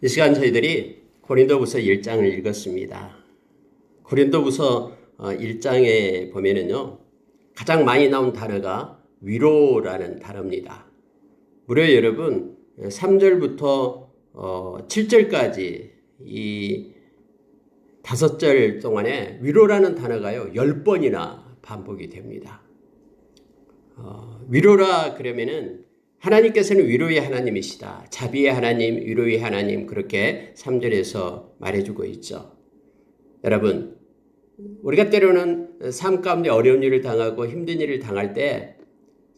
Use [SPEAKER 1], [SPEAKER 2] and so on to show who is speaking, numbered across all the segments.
[SPEAKER 1] 이 시간 저희들이 고린도후서 1장을 읽었습니다. 고린도후서 1장에 보면은요, 가장 많이 나온 단어가 위로라는 단어입니다. 무려 여러분 3절부터 7절까지 이 5절 동안에 위로라는 단어가요 10번이나 반복이 됩니다. 위로라 그러면은 하나님께서는 위로의 하나님이시다. 자비의 하나님, 위로의 하나님 그렇게 3절에서 말해주고 있죠. 여러분, 우리가 때로는 삶 가운데 어려운 일을 당하고 힘든 일을 당할 때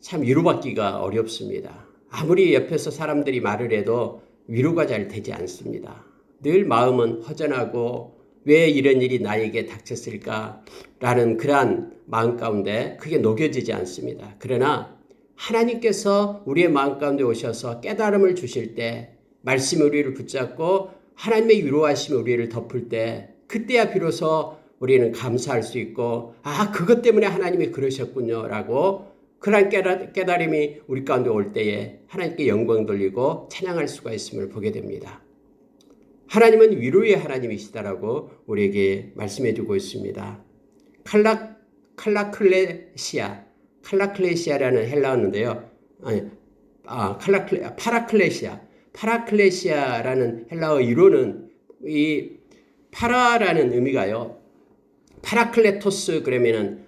[SPEAKER 1] 참 위로받기가 어렵습니다. 아무리 옆에서 사람들이 말을 해도 위로가 잘 되지 않습니다. 늘 마음은 허전하고 왜 이런 일이 나에게 닥쳤을까라는 그러한 마음 가운데 크게 녹여지지 않습니다. 그러나 하나님께서 우리의 마음 가운데 오셔서 깨달음을 주실 때 말씀이 우리를 붙잡고 하나님의 위로하심이 우리를 덮을 때 그때야 비로소 우리는 감사할 수 있고 그것 때문에 하나님이 그러셨군요 라고 그런 깨달음이 우리 가운데 올 때에 하나님께 영광 돌리고 찬양할 수가 있음을 보게 됩니다. 하나님은 위로의 하나님이시다라고 우리에게 말씀해 주고 있습니다. 칼라클레시아라는 헬라어인데요. 파라클레시아라는 헬라어 이론은 이 파라라는 의미가요. 파라클레토스 그러면은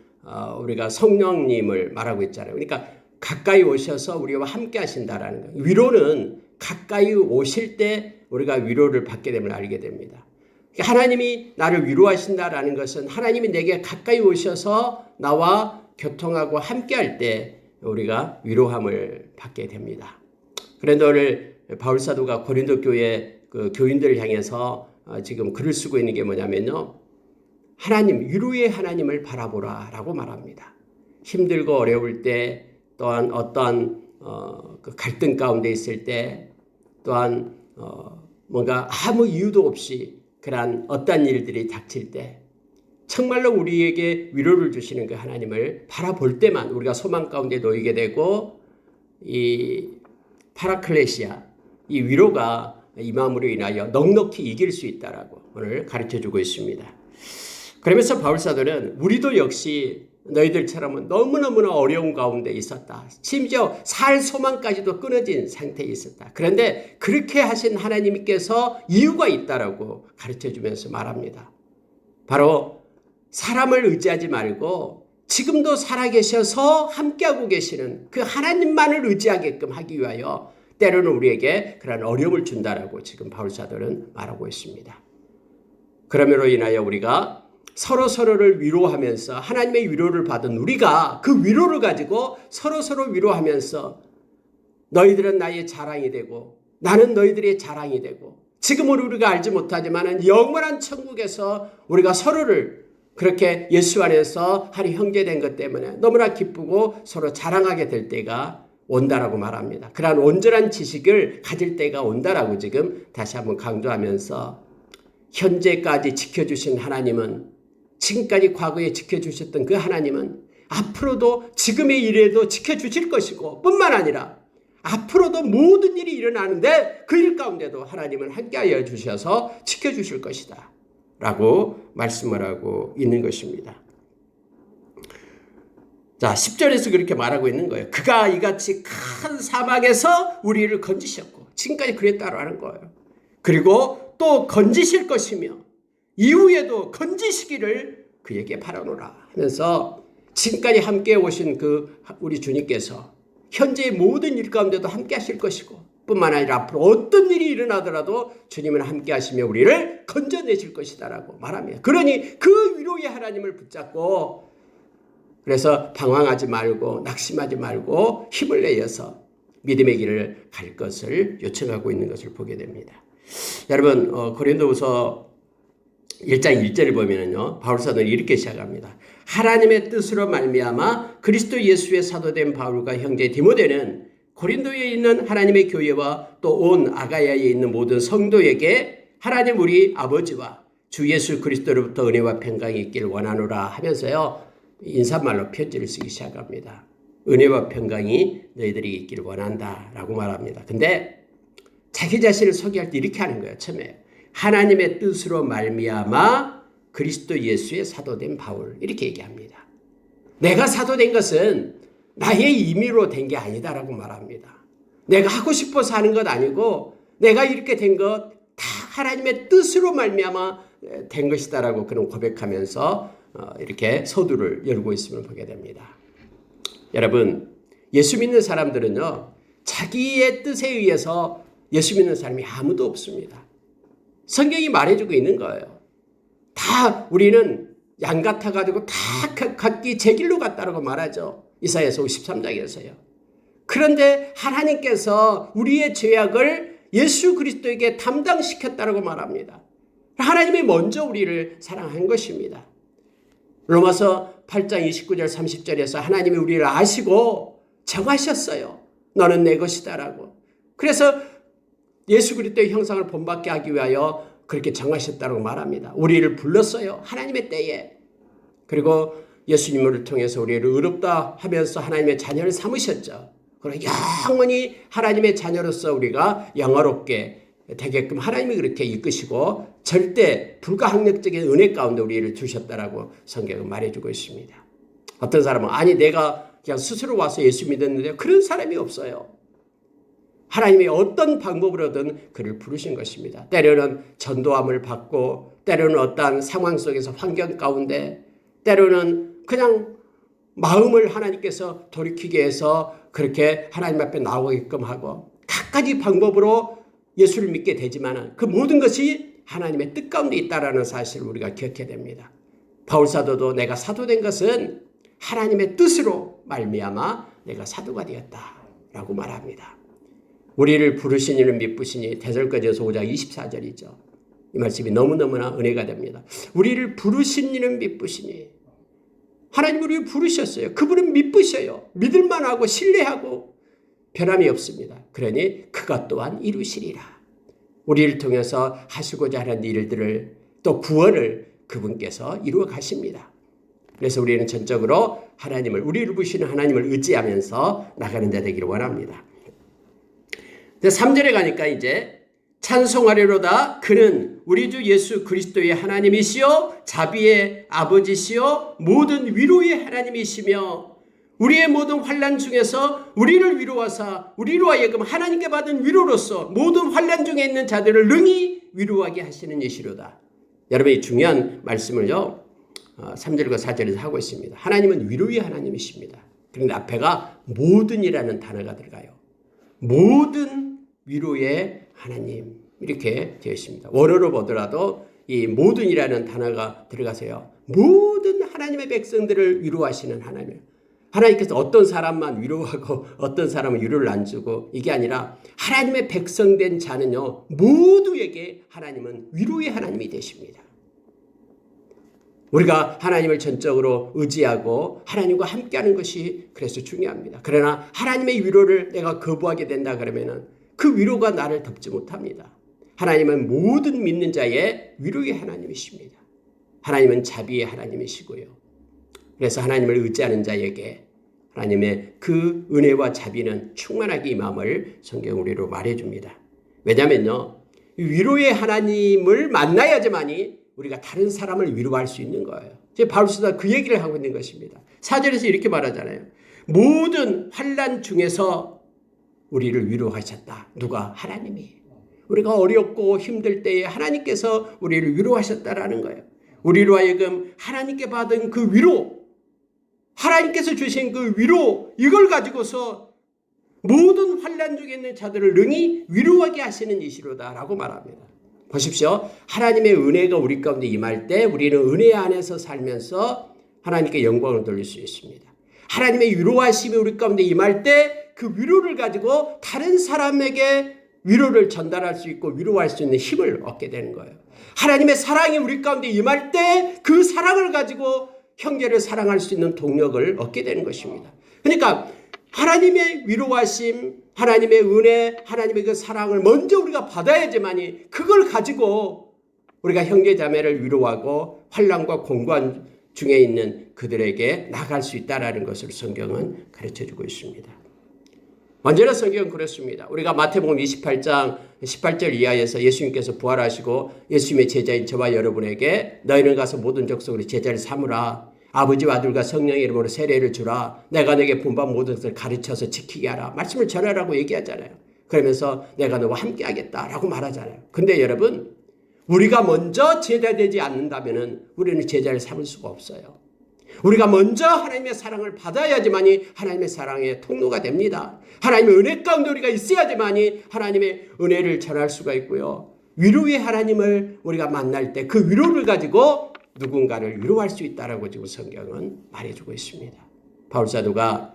[SPEAKER 1] 우리가 성령님을 말하고 있잖아요. 그러니까 가까이 오셔서 우리와 함께 하신다라는 거예요. 위로는 가까이 오실 때 우리가 위로를 받게 됨을 알게 됩니다. 하나님이 나를 위로하신다라는 것은 하나님이 내게 가까이 오셔서 나와 교통하고 함께 할 때 우리가 위로함을 받게 됩니다. 그런데 오늘 바울사도가 고린도 교회 그 교인들을 향해서 지금 글을 쓰고 있는 게 뭐냐면요. 하나님, 위로의 하나님을 바라보라 라고 말합니다. 힘들고 어려울 때 또한 어떠한 그 갈등 가운데 있을 때 또한 뭔가 아무 이유도 없이 그러한 어떠한 일들이 닥칠 때 정말로 우리에게 위로를 주시는 그 하나님을 바라볼 때만 우리가 소망 가운데 놓이게 되고 이 파라클레시아, 이 위로가 이 마음으로 인하여 넉넉히 이길 수 있다라고 오늘 가르쳐주고 있습니다. 그러면서 바울사도는 우리도 역시 너희들처럼 너무너무나 어려운 가운데 있었다. 심지어 살 소망까지도 끊어진 상태에 있었다. 그런데 그렇게 하신 하나님께서 이유가 있다라고 가르쳐주면서 말합니다. 바로 사람을 의지하지 말고 지금도 살아계셔서 함께하고 계시는 그 하나님만을 의지하게끔 하기 위하여 때로는 우리에게 그런 어려움을 준다라고 지금 바울사도는 말하고 있습니다. 그러므로 인하여 우리가 서로서로를 위로하면서 하나님의 위로를 받은 우리가 그 위로를 가지고 서로서로 위로하면서 너희들은 나의 자랑이 되고 나는 너희들의 자랑이 되고 지금은 우리가 알지 못하지만 영원한 천국에서 우리가 서로를 그렇게 예수 안에서 한 형제된 것 때문에 너무나 기쁘고 서로 자랑하게 될 때가 온다라고 말합니다. 그러한 온전한 지식을 가질 때가 온다라고 지금 다시 한번 강조하면서 현재까지 지켜주신 하나님은 지금까지 과거에 지켜주셨던 그 하나님은 앞으로도 지금의 일에도 지켜주실 것이고 뿐만 아니라 앞으로도 모든 일이 일어나는데 그 일 가운데도 하나님은 함께하여 주셔서 지켜주실 것이다 라고 말씀을 하고 있는 것입니다. 자, 10절에서 그렇게 말하고 있는 거예요. 그가 이같이 큰 사막에서 우리를 건지셨고 지금까지 그랬다라는 거예요. 그리고 또 건지실 것이며 이후에도 건지시기를 그에게 바라노라 하면서 지금까지 함께 오신 그 우리 주님께서 현재의 모든 일 가운데도 함께 하실 것이고 뿐만 아니라 앞으로 어떤 일이 일어나더라도 주님은 함께 하시며 우리를 건져내실 것이다라고 말합니다. 그러니 그 위로의 하나님을 붙잡고 그래서 방황하지 말고 낙심하지 말고 힘을 내어서 믿음의 길을 갈 것을 요청하고 있는 것을 보게 됩니다. 여러분 고린도후서 1장 1절을 보면은요, 바울사도는 이렇게 시작합니다. 하나님의 뜻으로 말미암아 그리스도 예수의 사도된 바울과 형제 디모데는 고린도에 있는 하나님의 교회와 또 온 아가야에 있는 모든 성도에게 하나님 우리 아버지와 주 예수 그리스도로부터 은혜와 평강이 있기를 원하노라 하면서요, 인사말로 편지를 쓰기 시작합니다. 은혜와 평강이 너희들이 있기를 원한다라고 말합니다. 근데 자기 자신을 소개할 때 이렇게 하는 거예요. 처음에 하나님의 뜻으로 말미암아 그리스도 예수의 사도된 바울 이렇게 얘기합니다. 내가 사도된 것은 나의 임의로 된 게 아니다라고 말합니다. 내가 하고 싶어서 하는 것 아니고 내가 이렇게 된 것 다 하나님의 뜻으로 말미암아 된 것이다라고 그런 고백하면서 이렇게 서두를 열고 있음을 보게 됩니다. 여러분, 예수 믿는 사람들은요, 자기의 뜻에 의해서 예수 믿는 사람이 아무도 없습니다. 성경이 말해주고 있는 거예요. 다 우리는 양 같아가지고 다 각기 제 길로 갔다라고 말하죠. 이사야서 53장에서요. 그런데 하나님께서 우리의 죄악을 예수 그리스도에게 담당시켰다라고 말합니다. 하나님이 먼저 우리를 사랑한 것입니다. 로마서 8장 29절 30절에서 하나님이 우리를 아시고 정하셨어요. 너는 내 것이다라고. 그래서 예수 그리스도의 형상을 본받게 하기 위하여 그렇게 정하셨다고 말합니다. 우리를 불렀어요. 하나님의 때에. 그리고 예수님을 통해서 우리를 의롭다 하면서 하나님의 자녀를 삼으셨죠. 그리고 영원히 하나님의 자녀로서 우리가 영화롭게 되게끔 하나님이 그렇게 이끄시고 절대 불가항력적인 은혜 가운데 우리를 두셨다라고 성경은 말해주고 있습니다. 어떤 사람은 아니 내가 그냥 스스로 와서 예수 믿었는데 그런 사람이 없어요. 하나님이 어떤 방법으로든 그를 부르신 것입니다. 때로는 전도함을 받고 때로는 어떠한 상황 속에서 환경 가운데 때로는 그냥 마음을 하나님께서 돌이키게 해서 그렇게 하나님 앞에 나오게끔 하고 각가지 방법으로 예수를 믿게 되지만 그 모든 것이 하나님의 뜻 가운데 있다라는 사실을 우리가 기억해야 됩니다. 바울 사도도 내가 사도된 것은 하나님의 뜻으로 말미암아 내가 사도가 되었다라고 말합니다. 우리를 부르신 이는 미쁘시니 데살로니가전서 5장 24절이죠. 이 말씀이 너무너무나 은혜가 됩니다. 우리를 부르신 이는 미쁘시니 하나님 우리를 부르셨어요. 그분은 미쁘셔요. 믿을만하고 신뢰하고 변함이 없습니다. 그러니 그것 또한 이루시리라. 우리를 통해서 하시고자 하는 일들을 또 구원을 그분께서 이루어 가십니다. 그래서 우리는 전적으로 하나님을 우리를 부르시는 하나님을 의지하면서 나가는 자 되기를 원합니다. 3절에 가니까 이제 찬송하리로다 그는 우리 주 예수 그리스도의 하나님이시요 자비의 아버지시요 모든 위로의 하나님이시며 우리의 모든 환난 중에서 우리를 위로하사 우리로 하여금 하나님께 받은 위로로서 모든 환난 중에 있는 자들을 능히 위로하게 하시는 이시로다. 여러분 이 중요한 말씀을요 3절과 4절에서 하고 있습니다. 하나님은 위로의 하나님이십니다. 그런데 앞에가 모든이라는 단어가 들어가요. 모든 위로의 하나님 이렇게 되어 있습니다. 원어로 보더라도 이 모든이라는 단어가 들어가서요. 모든 하나님의 백성들을 위로하시는 하나님. 하나님께서 어떤 사람만 위로하고 어떤 사람은 위로를 안 주고 이게 아니라 하나님의 백성된 자는요. 모두에게 하나님은 위로의 하나님이 되십니다. 우리가 하나님을 전적으로 의지하고 하나님과 함께하는 것이 그래서 중요합니다. 그러나 하나님의 위로를 내가 거부하게 된다 그러면은 그 위로가 나를 덮지 못합니다. 하나님은 모든 믿는 자의 위로의 하나님이십니다. 하나님은 자비의 하나님이시고요. 그래서 하나님을 의지하는 자에게 하나님의 그 은혜와 자비는 충만하게 임함을 성경 우리로 말해줍니다. 왜냐하면요. 위로의 하나님을 만나야지만이 우리가 다른 사람을 위로할 수 있는 거예요. 바울 사도가 그 얘기를 하고 있는 것입니다. 4절에서 이렇게 말하잖아요. 모든 환난 중에서 우리를 위로하셨다. 누가? 하나님이. 우리가 어렵고 힘들 때에 하나님께서 우리를 위로하셨다라는 거예요. 우리로 하여금 하나님께 받은 그 위로, 하나님께서 주신 그 위로, 이걸 가지고서 모든 환난 중에 있는 자들을 능히 위로하게 하시는 이시로다라고 말합니다. 보십시오. 하나님의 은혜가 우리 가운데 임할 때 우리는 은혜 안에서 살면서 하나님께 영광을 돌릴 수 있습니다. 하나님의 위로하심이 우리 가운데 임할 때 그 위로를 가지고 다른 사람에게 위로를 전달할 수 있고 위로할 수 있는 힘을 얻게 되는 거예요. 하나님의 사랑이 우리 가운데 임할 때 그 사랑을 가지고 형제를 사랑할 수 있는 동력을 얻게 되는 것입니다. 그러니까 하나님의 위로하심, 하나님의 은혜, 하나님의 그 사랑을 먼저 우리가 받아야지만이 그걸 가지고 우리가 형제 자매를 위로하고 환난과 공고한 중에 있는 그들에게 나갈 수 있다라는 것을 성경은 가르쳐주고 있습니다. 언제나 성경은 그렇습니다. 우리가 마태복음 28장 18절 이하에서 예수님께서 부활하시고 예수님의 제자인 저와 여러분에게 너희는 가서 모든 족속으로 제자를 삼으라. 아버지와 아들과 성령의 이름으로 세례를 주라. 내가 너에게 분반 모든 것을 가르쳐서 지키게 하라. 말씀을 전하라고 얘기하잖아요. 그러면서 내가 너와 함께 하겠다라고 말하잖아요. 근데 여러분, 우리가 먼저 제자되지 않는다면 우리는 제자를 삼을 수가 없어요. 우리가 먼저 하나님의 사랑을 받아야지만이 하나님의 사랑의 통로가 됩니다. 하나님의 은혜 가운데 우리가 있어야지만이 하나님의 은혜를 전할 수가 있고요. 위로의 하나님을 우리가 만날 때 그 위로를 가지고 누군가를 위로할 수 있다라고 지금 성경은 말해주고 있습니다. 바울사도가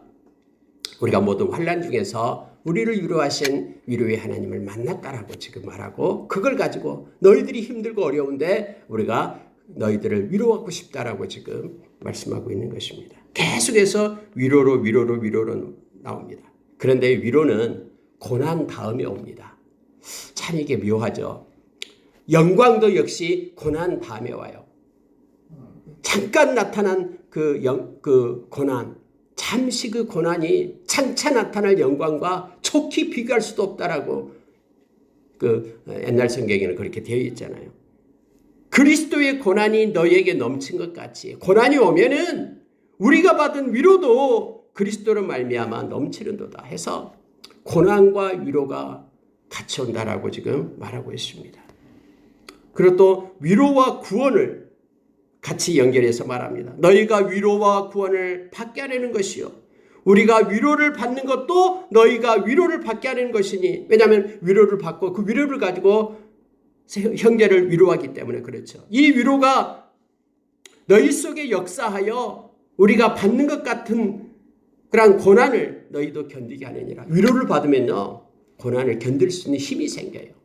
[SPEAKER 1] 우리가 모든 환난 중에서 우리를 위로하신 위로의 하나님을 만났다라고 지금 말하고 그걸 가지고 너희들이 힘들고 어려운데 우리가 너희들을 위로하고 싶다라고 지금 말씀하고 있는 것입니다. 계속해서 위로로 나옵니다. 그런데 위로는 고난 다음에 옵니다. 참 이게 묘하죠. 영광도 역시 고난 다음에 와요. 잠깐 나타난 그 고난, 잠시 그 고난이 장차 나타날 영광과 촉히 비교할 수도 없다라고 그 옛날 성경에는 그렇게 되어 있잖아요. 그리스도의 고난이 너희에게 넘친 것 같이 고난이 오면은 우리가 받은 위로도 그리스도로 말미암아 넘치는도다 해서 고난과 위로가 같이 온다라고 지금 말하고 있습니다. 그리고 또 위로와 구원을 같이 연결해서 말합니다. 너희가 위로와 구원을 받게 하려는 것이요. 우리가 위로를 받는 것도 너희가 위로를 받게 하는 것이니 왜냐하면 위로를 받고 그 위로를 가지고 형제를 위로하기 때문에 그렇죠. 이 위로가 너희 속에 역사하여 우리가 받는 것 같은 그런 고난을 너희도 견디게 하느니라. 위로를 받으면요 고난을 견딜 수 있는 힘이 생겨요.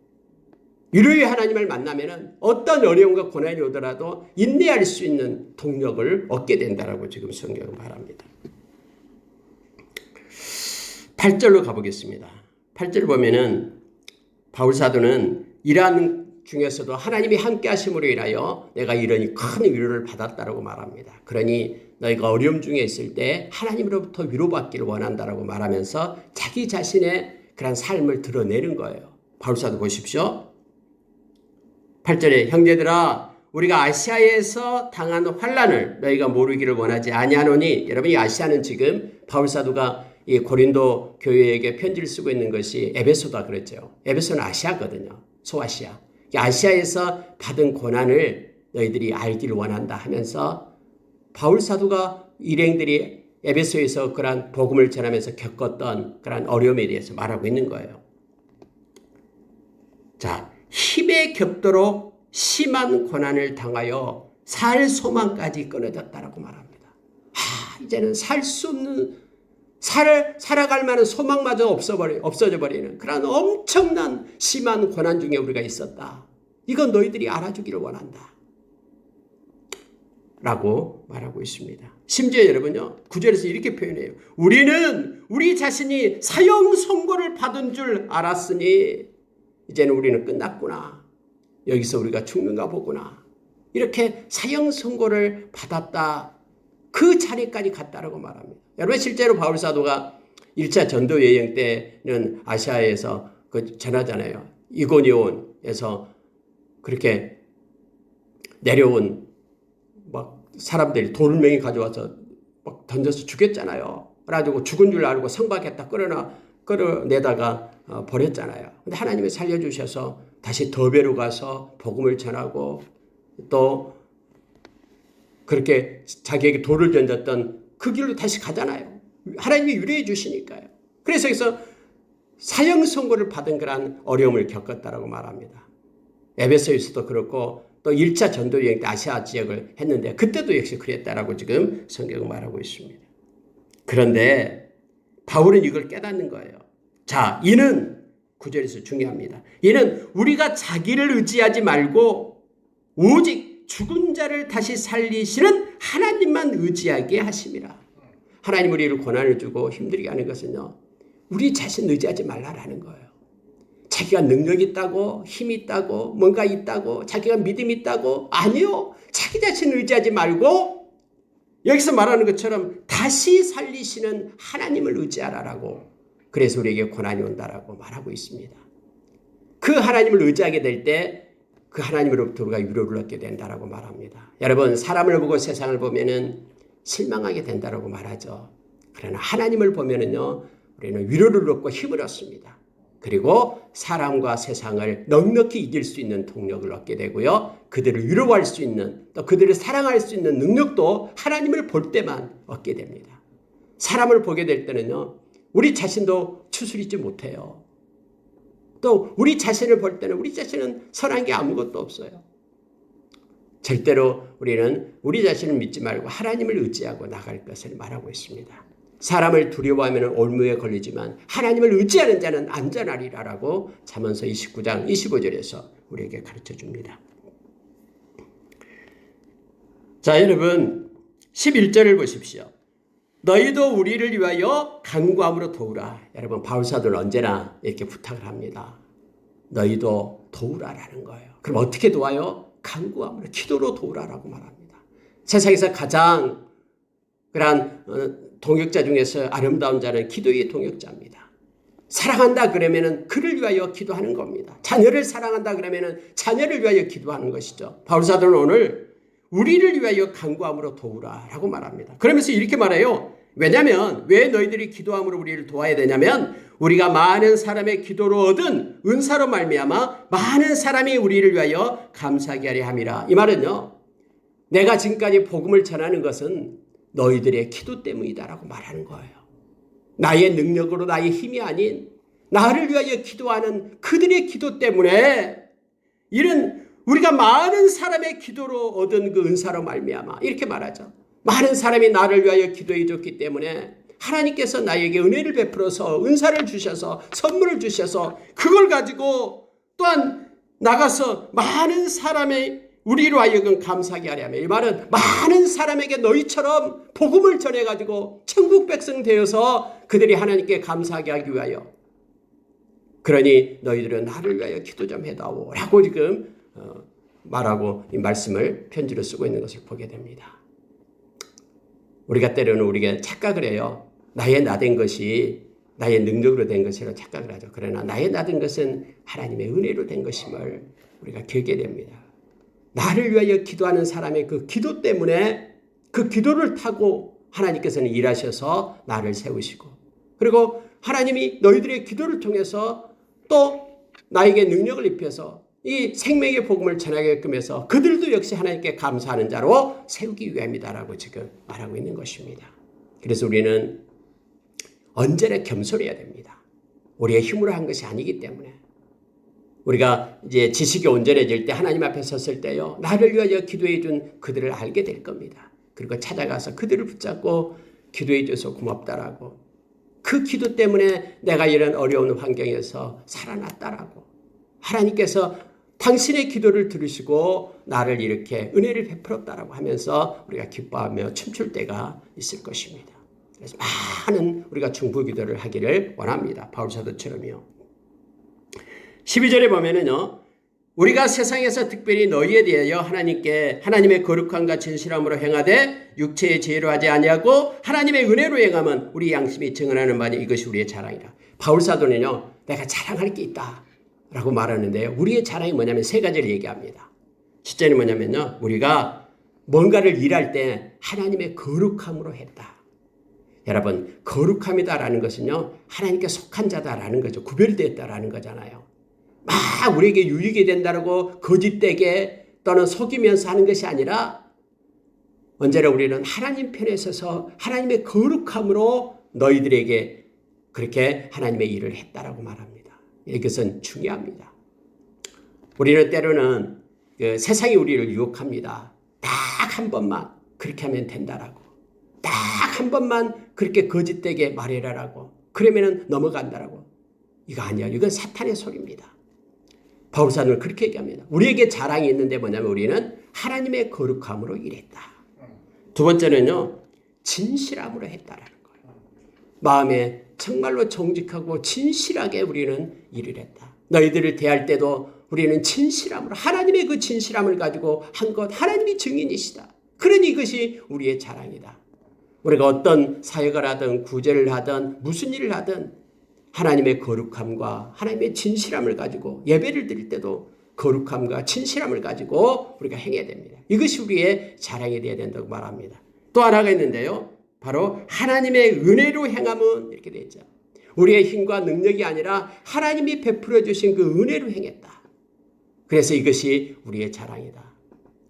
[SPEAKER 1] 위로의 하나님을 만나면 어떤 어려움과 고난이 오더라도 인내할 수 있는 동력을 얻게 된다라고 지금 성경은 말합니다. 8절로 가보겠습니다. 8절 보면은 바울사도는 이러한 중에서도 하나님이 함께 하심으로 인하여 내가 이러니 큰 위로를 받았다라고 말합니다. 그러니 너희가 어려움 중에 있을 때 하나님으로부터 위로받기를 원한다라고 말하면서 자기 자신의 그런 삶을 드러내는 거예요. 바울사도 보십시오. 8절에 형제들아 우리가 아시아에서 당한 환난을 너희가 모르기를 원하지 아니하노니 여러분 이 아시아는 지금 바울사도가 이 고린도 교회에게 편지를 쓰고 있는 것이 에베소다 그랬죠. 에베소는 아시아거든요. 소아시아. 아시아에서 받은 고난을 너희들이 알기를 원한다 하면서 바울사도가 일행들이 에베소에서 그러한 복음을 전하면서 겪었던 그러한 어려움에 대해서 말하고 있는 거예요. 자, 힘에 겹도록 심한 고난을 당하여 살 소망까지 끊어졌다라고 말합니다. 이제는 살 수 없는 살아갈 만한 소망마저 없어져 버리는 그런 엄청난 심한 고난 중에 우리가 있었다. 이건 너희들이 알아주기를 원한다. 라고 말하고 있습니다. 심지어 여러분요 9절에서 이렇게 표현해요. 우리는 우리 자신이 사형 선고를 받은 줄 알았으니 이제는 우리는 끝났구나. 여기서 우리가 죽는가 보구나. 이렇게 사형 선고를 받았다. 그 자리까지 갔다라고 말합니다. 여러분 실제로 바울사도가 1차 전도 여행 때는 아시아에서 전하잖아요. 이고니온에서 그렇게 내려온 막 사람들이 돌멩이 가져와서 막 던져서 죽였잖아요. 그래가지고 죽은 줄 알고 상박했다 끌어내다가 버렸잖아요. 근데 하나님이 살려주셔서 다시 더베로 가서 복음을 전하고 또 그렇게 자기에게 돌을 던졌던 그 길로 다시 가잖아요. 하나님이 유리해 주시니까요. 그래서 여기서 사형 선고를 받은 그런 어려움을 겪었다라고 말합니다. 에베소에서도 그렇고 또 1차 전도 여행 때 아시아 지역을 했는데 그때도 역시 그랬다라고 지금 성경은 말하고 있습니다. 그런데 바울은 이걸 깨닫는 거예요. 자, 이는 9절에서 중요합니다. 이는 우리가 자기를 의지하지 말고 오직 죽은 자를 다시 살리시는 하나님만 의지하게 하심이라. 하나님 우리를 고난을 주고 힘들게 하는 것은요. 우리 자신 의지하지 말라라는 거예요. 자기가 능력 있다고 힘이 있다고 뭔가 있다고 자기가 믿음이 있다고 아니요. 자기 자신 의지하지 말고 여기서 말하는 것처럼 다시 살리시는 하나님을 의지하라라고 그래서 우리에게 고난이 온다라고 말하고 있습니다. 그 하나님을 의지하게 될 때 그 하나님으로부터 우리가 위로를 얻게 된다라고 말합니다. 여러분, 사람을 보고 세상을 보면은 실망하게 된다라고 말하죠. 그러나 하나님을 보면은요, 우리는 위로를 얻고 힘을 얻습니다. 그리고 사람과 세상을 넉넉히 이길 수 있는 동력을 얻게 되고요. 그들을 위로할 수 있는, 또 그들을 사랑할 수 있는 능력도 하나님을 볼 때만 얻게 됩니다. 사람을 보게 될 때는요, 우리 자신도 추스리지 못해요. 또 우리 자신을 볼 때는 우리 자신은 선한 게 아무것도 없어요. 절대로 우리는 우리 자신을 믿지 말고 하나님을 의지하고 나갈 것을 말하고 있습니다. 사람을 두려워하면 올무에 걸리지만 하나님을 의지하는 자는 안전하리라라고 잠언서 29장 25절에서 우리에게 가르쳐 줍니다. 자, 여러분 11절을 보십시오. 너희도 우리를 위하여 간구함으로 도우라. 여러분, 바울사도는 언제나 이렇게 부탁을 합니다. 너희도 도우라라는 거예요. 그럼 어떻게 도와요? 간구함으로, 기도로 도우라라고 말합니다. 세상에서 가장 그러한 동역자 중에서 아름다운 자는 기도의 동역자입니다. 사랑한다 그러면은 그를 위하여 기도하는 겁니다. 자녀를 사랑한다 그러면은 자녀를 위하여 기도하는 것이죠. 바울사도는 오늘 우리를 위하여 간구함으로 도우라라고 말합니다. 그러면서 이렇게 말해요. 왜냐하면 왜 너희들이 기도함으로 우리를 도와야 되냐면 우리가 많은 사람의 기도로 얻은 은사로 말미암아 많은 사람이 우리를 위하여 감사하게 하려 함이라. 이 말은요, 내가 지금까지 복음을 전하는 것은 너희들의 기도 때문이다라고 말하는 거예요. 나의 능력으로 나의 힘이 아닌 나를 위하여 기도하는 그들의 기도 때문에 이런 우리가 많은 사람의 기도로 얻은 그 은사로 말미암아 이렇게 말하죠. 많은 사람이 나를 위하여 기도해 줬기 때문에 하나님께서 나에게 은혜를 베풀어서 은사를 주셔서 선물을 주셔서 그걸 가지고 또한 나가서 많은 사람의 우리로 하여금 감사하게 하려면, 이 말은 많은 사람에게 너희처럼 복음을 전해가지고 천국 백성 되어서 그들이 하나님께 감사하게 하기 위하여, 그러니 너희들은 나를 위하여 기도 좀 해다오 라고 지금 말하고 이 말씀을 편지로 쓰고 있는 것을 보게 됩니다. 우리가 때로는 우리가 착각을 해요. 나의 나된 것이 나의 능력으로 된 것이라고 착각을 하죠. 그러나 나의 나된 것은 하나님의 은혜로 된 것임을 우리가 기억해야 됩니다. 나를 위하여 기도하는 사람의 그 기도 때문에 그 기도를 타고 하나님께서는 일하셔서 나를 세우시고, 그리고 하나님이 너희들의 기도를 통해서 또 나에게 능력을 입혀서 이 생명의 복음을 전하게끔 해서 그들도 역시 하나님께 감사하는 자로 세우기 위함이다라고 지금 말하고 있는 것입니다. 그래서 우리는 언제나 겸손해야 됩니다. 우리의 힘으로 한 것이 아니기 때문에. 우리가 이제 지식이 온전해질 때 하나님 앞에 섰을 때요, 나를 위하여 기도해 준 그들을 알게 될 겁니다. 그리고 찾아가서 그들을 붙잡고 기도해 줘서 고맙다라고, 그 기도 때문에 내가 이런 어려운 환경에서 살아났다라고, 하나님께서 당신의 기도를 들으시고 나를 이렇게 은혜를 베풀었다라고 하면서 우리가 기뻐하며 춤출 때가 있을 것입니다. 그래서 많은 우리가 중보 기도를 하기를 원합니다. 바울 사도처럼요. 12절에 보면은요, 우리가 세상에서 특별히 너희에 대하여 하나님께 하나님의 거룩함과 진실함으로 행하되 육체의 지혜로 하지 아니하고 하나님의 은혜로 행함은 우리 양심이 증언하는 바니 이것이 우리의 자랑이라. 바울 사도는요, 내가 자랑할 게 있다 라고 말하는데요, 우리의 자랑이 뭐냐면 세 가지를 얘기합니다. 첫째는 뭐냐면요, 우리가 뭔가를 일할 때 하나님의 거룩함으로 했다. 여러분, 거룩함이다라는 것은요, 하나님께 속한 자다라는 거죠. 구별되었다라는 거잖아요. 막 우리에게 유익이 된다라고 거짓되게 또는 속이면서 하는 것이 아니라 언제나 우리는 하나님 편에 서서 하나님의 거룩함으로 너희들에게 그렇게 하나님의 일을 했다라고 말합니다. 이것은 중요합니다. 우리는 때로는 그 세상이 우리를 유혹합니다. 딱 한 번만 그렇게 하면 된다라고, 딱 한 번만 그렇게 거짓되게 말해라라고, 그러면은 넘어간다라고. 이거 아니야. 이건 사탄의 소리입니다. 바울사도는 그렇게 얘기합니다. 우리에게 자랑이 있는데 뭐냐면 우리는 하나님의 거룩함으로 일했다. 두 번째는요, 진실함으로 했다라는 거예요. 마음에 정말로 정직하고 진실하게 우리는 일을 했다. 너희들을 대할 때도 우리는 진실함으로, 하나님의 그 진실함을 가지고 한 것, 하나님이 증인이시다. 그러니 이것이 우리의 자랑이다. 우리가 어떤 사역을 하든 구제를 하든 무슨 일을 하든 하나님의 거룩함과 하나님의 진실함을 가지고 예배를 드릴 때도 거룩함과 진실함을 가지고 우리가 행해야 됩니다. 이것이 우리의 자랑이 되어야 된다고 말합니다. 또 하나가 있는데요. 바로 하나님의 은혜로 행함은 이렇게 되어 있죠. 우리의 힘과 능력이 아니라 하나님이 베풀어 주신 그 은혜로 행했다. 그래서 이것이 우리의 자랑이다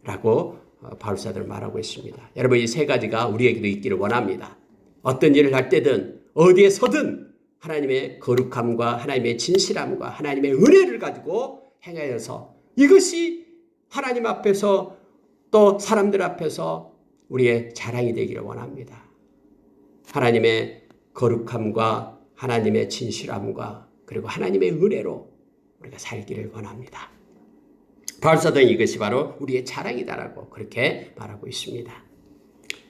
[SPEAKER 1] 라고 바울사도는 말하고 있습니다. 여러분, 이 세 가지가 우리에게도 있기를 원합니다. 어떤 일을 할 때든 어디에 서든 하나님의 거룩함과 하나님의 진실함과 하나님의 은혜를 가지고 행하여서 이것이 하나님 앞에서 또 사람들 앞에서 우리의 자랑이 되기를 원합니다. 하나님의 거룩함과 하나님의 진실함과 그리고 하나님의 은혜로 우리가 살기를 원합니다. 바울사도는 이것이 바로 우리의 자랑이다라고 그렇게 말하고 있습니다.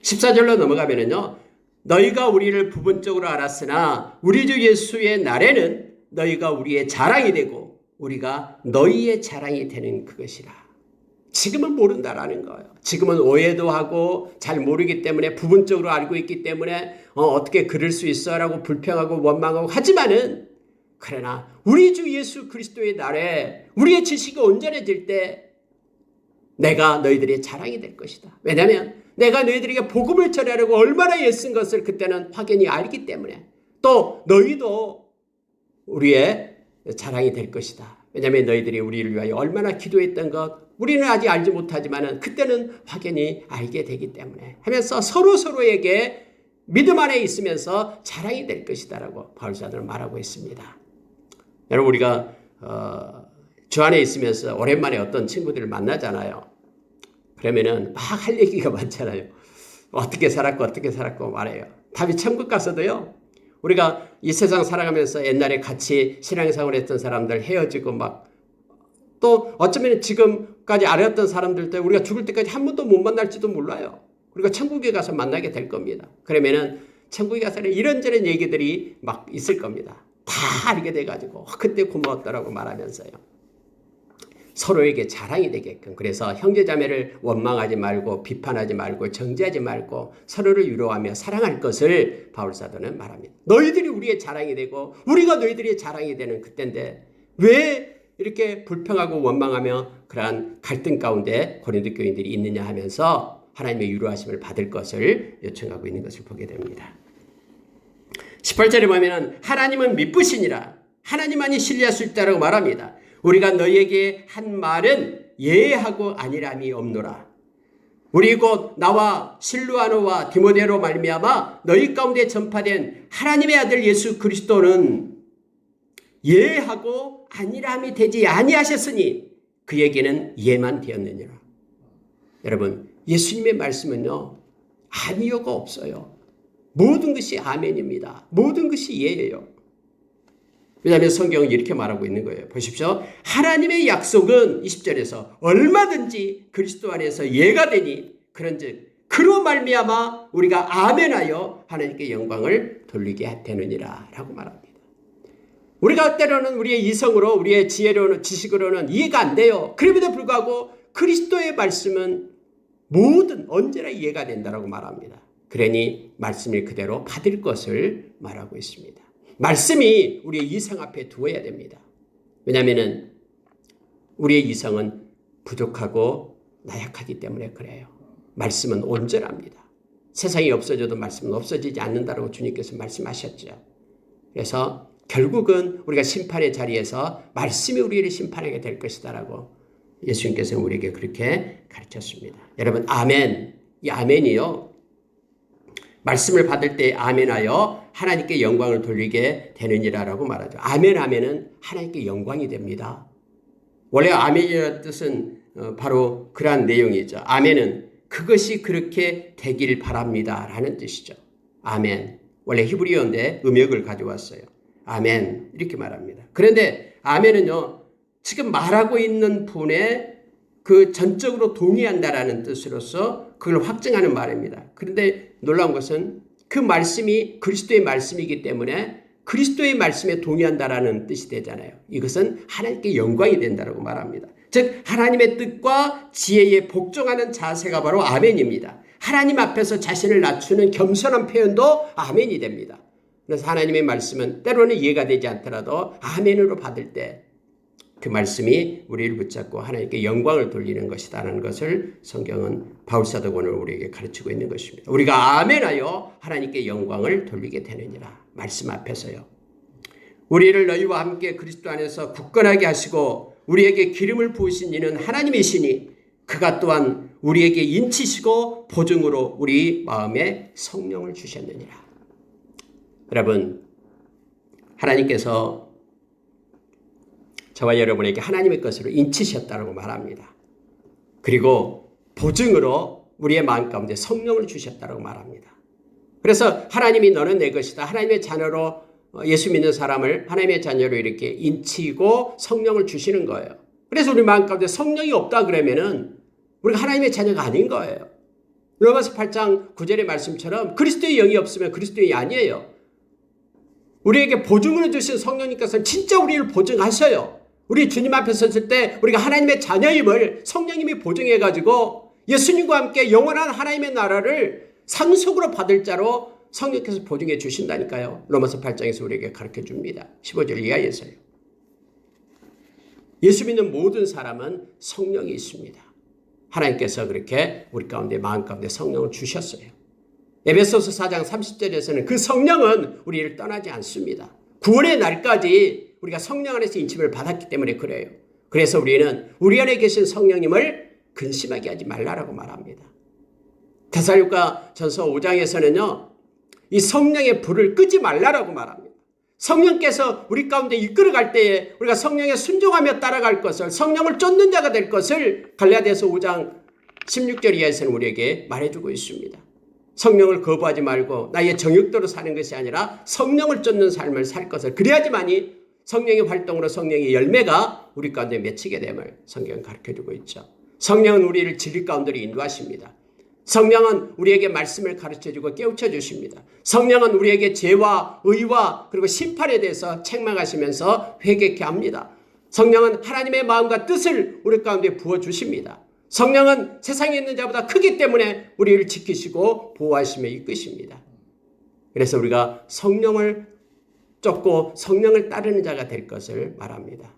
[SPEAKER 1] 14절로 넘어가면은요. 너희가 우리를 부분적으로 알았으나 우리 주 예수의 날에는 너희가 우리의 자랑이 되고 우리가 너희의 자랑이 되는 그것이라. 지금은 모른다라는 거예요. 지금은 오해도 하고 잘 모르기 때문에 부분적으로 알고 있기 때문에 어떻게 그럴 수 있어라고 불평하고 원망하고 하지만은 그러나 우리 주 예수 그리스도의 날에 우리의 지식이 온전해질 때 내가 너희들의 자랑이 될 것이다. 왜냐하면 내가 너희들에게 복음을 전하려고 얼마나 애쓴 것을 그때는 확연히 알기 때문에 또 너희도 우리의 자랑이 될 것이다. 왜냐하면 너희들이 우리를 위하여 얼마나 기도했던 것 우리는 아직 알지 못하지만 그때는 확연히 알게 되기 때문에 하면서 서로에게 믿음 안에 있으면서 자랑이 될 것이다라고 바울사도는 말하고 있습니다. 여러분, 우리가 주 안에 있으면서 오랜만에 어떤 친구들을 만나잖아요. 그러면은 막 할 얘기가 많잖아요. 어떻게 살았고 말해요. 답이 천국 가서도요. 우리가 이 세상 살아가면서 옛날에 같이 신앙생활을 했던 사람들 헤어지고 막 또 어쩌면 지금까지 알았던 사람들도 우리가 죽을 때까지 한 번도 못 만날지도 몰라요. 우리가 천국에 가서 만나게 될 겁니다. 그러면은 천국에 가서는 이런저런 얘기들이 막 있을 겁니다. 다 알게 돼가지고 그때 고마웠다라고 말하면서요. 서로에게 자랑이 되게끔 그래서 형제자매를 원망하지 말고 비판하지 말고 정죄하지 말고 서로를 위로하며 사랑할 것을 바울사도는 말합니다. 너희들이 우리의 자랑이 되고 우리가 너희들의 자랑이 되는 그때인데 왜 이렇게 불평하고 원망하며 그러한 갈등 가운데 고린도 교인들이 있느냐 하면서 하나님의 위로하심을 받을 것을 요청하고 있는 것을 보게 됩니다. 18절에 보면 하나님은 미쁘시니라 하나님만이 신뢰할 수 있다고 말합니다. 우리가 너희에게 한 말은 예하고 아니람이 없노라. 우리 곧 나와 실루아노와 디모데로 말미암아 너희 가운데 전파된 하나님의 아들 예수 그리스도는 예하고 아니람이 되지 아니하셨으니 그에게는 예만 되었느니라. 여러분, 예수님의 말씀은요 아니요가 없어요. 모든 것이 아멘입니다. 모든 것이 예예요. 왜냐하면 성경은 이렇게 말하고 있는 거예요. 보십시오. 하나님의 약속은 20절에서 얼마든지 그리스도 안에서 예가 되니 그런즉 그로 말미암아 우리가 아멘하여 하나님께 영광을 돌리게 되느니라 라고 말합니다. 우리가 때로는 우리의 이성으로 우리의 지혜로는 지식으로는 이해가 안 돼요. 그럼에도 불구하고 그리스도의 말씀은 모든 언제나 이해가 된다라고 말합니다. 그러니 말씀을 그대로 받을 것을 말하고 있습니다. 말씀이 우리의 이성 앞에 두어야 됩니다. 왜냐하면 우리의 이성은 부족하고 나약하기 때문에 그래요. 말씀은 온전합니다. 세상이 없어져도 말씀은 없어지지 않는다고 주님께서 말씀하셨죠. 그래서 결국은 우리가 심판의 자리에서 말씀이 우리를 심판하게 될 것이다라고 예수님께서 우리에게 그렇게 가르쳤습니다. 여러분, 아멘. 이 아멘이요. 말씀을 받을 때 아멘하여 하나님께 영광을 돌리게 되느니라라고 말하죠. 아멘 하면은 하나님께 영광이 됩니다. 원래 아멘이라는 뜻은 바로 그러한 내용이죠. 아멘은 그것이 그렇게 되길 바랍니다 라는 뜻이죠. 아멘. 원래 히브리어인데 음역을 가져왔어요. 아멘 이렇게 말합니다. 그런데 아멘은요 지금 말하고 있는 분의 그 전적으로 동의한다라는 뜻으로서 그걸 확증하는 말입니다. 그런데 놀라운 것은 그 말씀이 그리스도의 말씀이기 때문에 그리스도의 말씀에 동의한다라는 뜻이 되잖아요. 이것은 하나님께 영광이 된다라고 말합니다. 즉 하나님의 뜻과 지혜에 복종하는 자세가 바로 아멘입니다. 하나님 앞에서 자신을 낮추는 겸손한 표현도 아멘이 됩니다. 그래서 하나님의 말씀은 때로는 이해가 되지 않더라도 아멘으로 받을 때 그 말씀이 우리를 붙잡고 하나님께 영광을 돌리는 것이다라는 것을 성경은 바울사도가 오늘 우리에게 가르치고 있는 것입니다. 우리가 아멘하여 하나님께 영광을 돌리게 되느니라. 말씀 앞에서요. 우리를 너희와 함께 그리스도 안에서 굳건하게 하시고 우리에게 기름을 부으신 이는 하나님이시니 그가 또한 우리에게 인치시고 보증으로 우리 마음에 성령을 주셨느니라. 여러분, 하나님께서 저와 여러분에게 하나님의 것으로 인치셨다고 말합니다. 그리고 보증으로 우리의 마음 가운데 성령을 주셨다고 말합니다. 그래서 하나님이 너는 내 것이다. 하나님의 자녀로 예수 믿는 사람을 하나님의 자녀로 이렇게 인치고 성령을 주시는 거예요. 그래서 우리 마음 가운데 성령이 없다 그러면은 우리가 하나님의 자녀가 아닌 거예요. 로마서 8장 9절의 말씀처럼 그리스도의 영이 없으면 그리스도의 영이 아니에요. 우리에게 보증으로 주신 성령님께서는 진짜 우리를 보증하셔요. 우리 주님 앞에 섰을 때 우리가 하나님의 자녀임을 성령님이 보증해가지고 예수님과 함께 영원한 하나님의 나라를 상속으로 받을 자로 성령께서 보증해 주신다니까요. 로마서 8장에서 우리에게 가르쳐 줍니다. 15절 이하에서요. 예수 믿는 모든 사람은 성령이 있습니다. 하나님께서 그렇게 우리 가운데 마음 가운데 성령을 주셨어요. 에베소서 4장 30절에서는 그 성령은 우리를 떠나지 않습니다. 구원의 날까지 우리가 성령 안에서 인침을 받았기 때문에 그래요. 그래서 우리는 우리 안에 계신 성령님을 근심하게 하지 말라라고 말합니다. 데살로니가 전서 5장에서는요. 이 성령의 불을 끄지 말라라고 말합니다. 성령께서 우리 가운데 이끌어갈 때에 우리가 성령에 순종하며 따라갈 것을 성령을 쫓는 자가 될 것을 갈라디아서 5장 16절 이하에서는 우리에게 말해주고 있습니다. 성령을 거부하지 말고 나의 정욕대로 사는 것이 아니라 성령을 쫓는 삶을 살 것을 그래야지만이 성령의 활동으로 성령의 열매가 우리 가운데 맺히게 됨을 성경은 가르쳐주고 있죠. 성령은 우리를 진리 가운데로 인도하십니다. 성령은 우리에게 말씀을 가르쳐주고 깨우쳐 주십니다. 성령은 우리에게 죄와 의와 그리고 심판에 대해서 책망하시면서 회개케 합니다. 성령은 하나님의 마음과 뜻을 우리 가운데 부어주십니다. 성령은 세상에 있는 자보다 크기 때문에 우리를 지키시고 보호하시며 이끄십니다. 그래서 우리가 성령을 쫓고 성령을 따르는 자가 될 것을 말합니다.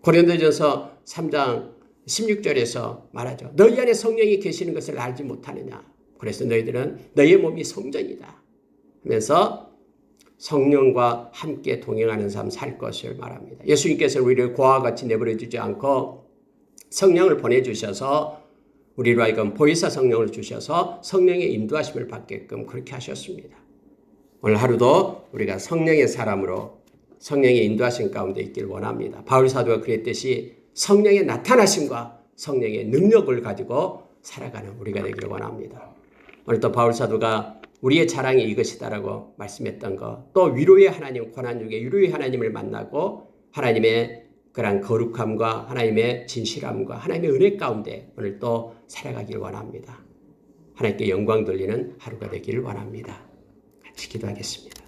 [SPEAKER 1] 고린도전서 3장 16절에서 말하죠. 너희 안에 성령이 계시는 것을 알지 못하느냐. 그래서 너희들은 너희의 몸이 성전이다 하면서 성령과 함께 동행하는 삶 살 것을 말합니다. 예수님께서 우리를 고아와 같이 내버려 두지 않고 성령을 보내주셔서 우리로 하여금 보혜사 성령을 주셔서 성령의 인도하심을 받게끔 그렇게 하셨습니다. 오늘 하루도 우리가 성령의 사람으로 성령의 인도하심 가운데 있길 원합니다. 바울 사도가 그랬듯이 성령의 나타나심과 성령의 능력을 가지고 살아가는 우리가 되기를 원합니다. 오늘 또 바울 사도가 우리의 자랑이 이것이다라고 말씀했던 것, 또 위로의 하나님, 고난중에 위로의 하나님을 만나고 하나님의 그런 거룩함과 하나님의 진실함과 하나님의 은혜 가운데 오늘 또 살아가길 원합니다. 하나님께 영광 돌리는 하루가 되기를 원합니다. 같이 기도하겠습니다.